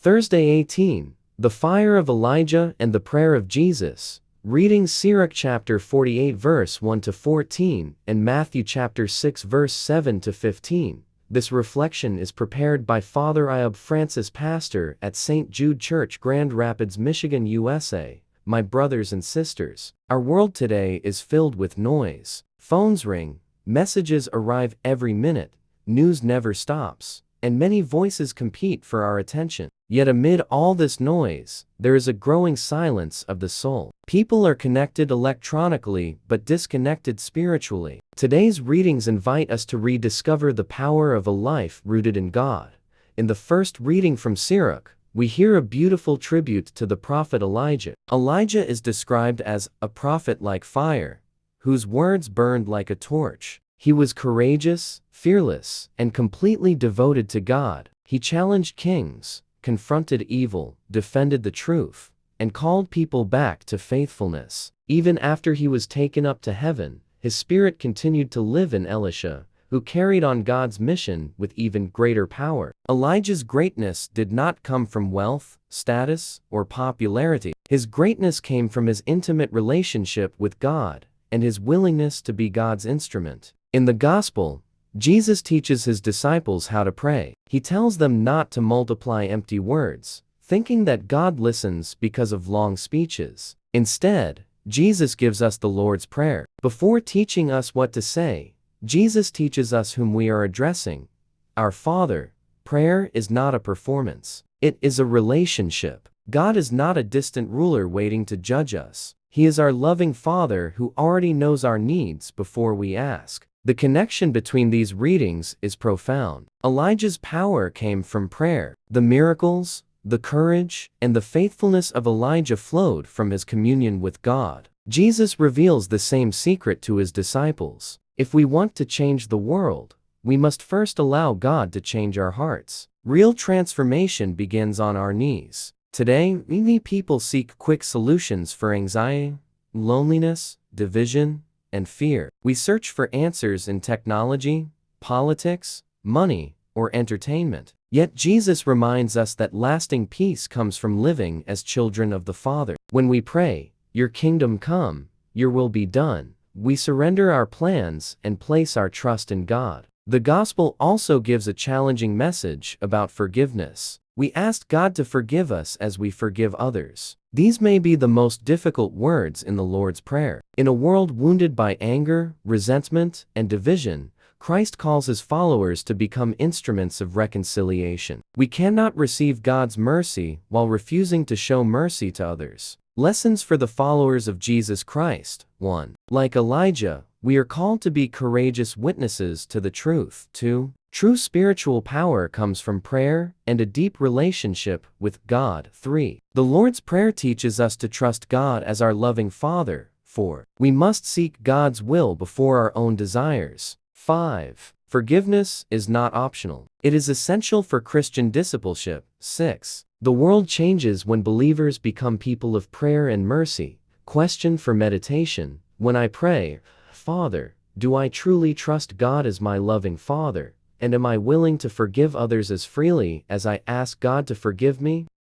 Thursday 18. The fire of Elijah and the prayer of Jesus. Reading Sirach chapter 48 verse 1 to 14 and Matthew chapter 6 verse 7 to 15. This reflection is prepared by Father Ayub Francis, pastor at St. Jude Church, Grand Rapids, Michigan, USA. My brothers and sisters, our world today is filled with noise. Phones ring, messages arrive every minute, news never stops, and many voices compete for our attention. Yet amid all this noise, there is a growing silence of the soul. People are connected electronically but disconnected spiritually. Today's readings invite us to rediscover the power of a life rooted in God. In the first reading from Sirach, we hear a beautiful tribute to the prophet Elijah. Elijah is described as a prophet like fire, whose words burned like a torch. He was courageous, fearless, and completely devoted to God. He challenged kings, confronted evil, defended the truth, and called people back to faithfulness. Even after he was taken up to heaven, his spirit continued to live in Elisha, who carried on God's mission with even greater power. Elijah's greatness did not come from wealth, status, or popularity. His greatness came from his intimate relationship with God and his willingness to be God's instrument. In the Gospel, Jesus teaches his disciples how to pray. He tells them not to multiply empty words, thinking that God listens because of long speeches. Instead, Jesus gives us the Lord's Prayer. Before teaching us what to say, Jesus teaches us whom we are addressing. Our Father. Prayer is not a performance. It is a relationship. God is not a distant ruler waiting to judge us. He is our loving Father who already knows our needs before we ask. The connection between these readings is profound. Elijah's power came from prayer. The miracles, the courage, and the faithfulness of Elijah flowed from his communion with God. Jesus reveals the same secret to his disciples. If we want to change the world, we must first allow God to change our hearts. Real transformation begins on our knees. Today, many people seek quick solutions for anxiety, loneliness, division, and fear. We search for answers in technology, politics, money, or entertainment. Yet Jesus reminds us that lasting peace comes from living as children of the Father. When we pray, "Your kingdom come, your will be done," we surrender our plans and place our trust in God. The Gospel also gives a challenging message about forgiveness. We ask God to forgive us as we forgive others. These may be the most difficult words in the Lord's Prayer. In a world wounded by anger, resentment, and division, Christ calls his followers to become instruments of reconciliation. We cannot receive God's mercy while refusing to show mercy to others. Lessons for the followers of Jesus Christ. 1. Like Elijah, we are called to be courageous witnesses to the truth. 2. True spiritual power comes from prayer and a deep relationship with God. 3. The Lord's Prayer teaches us to trust God as our loving Father. 4. We must seek God's will before our own desires. 5. Forgiveness is not optional. It is essential for Christian discipleship. 6. The world changes when believers become people of prayer and mercy. Question for meditation. When I pray, "Father," do I truly trust God as my loving Father? And am I willing to forgive others as freely as I ask God to forgive me?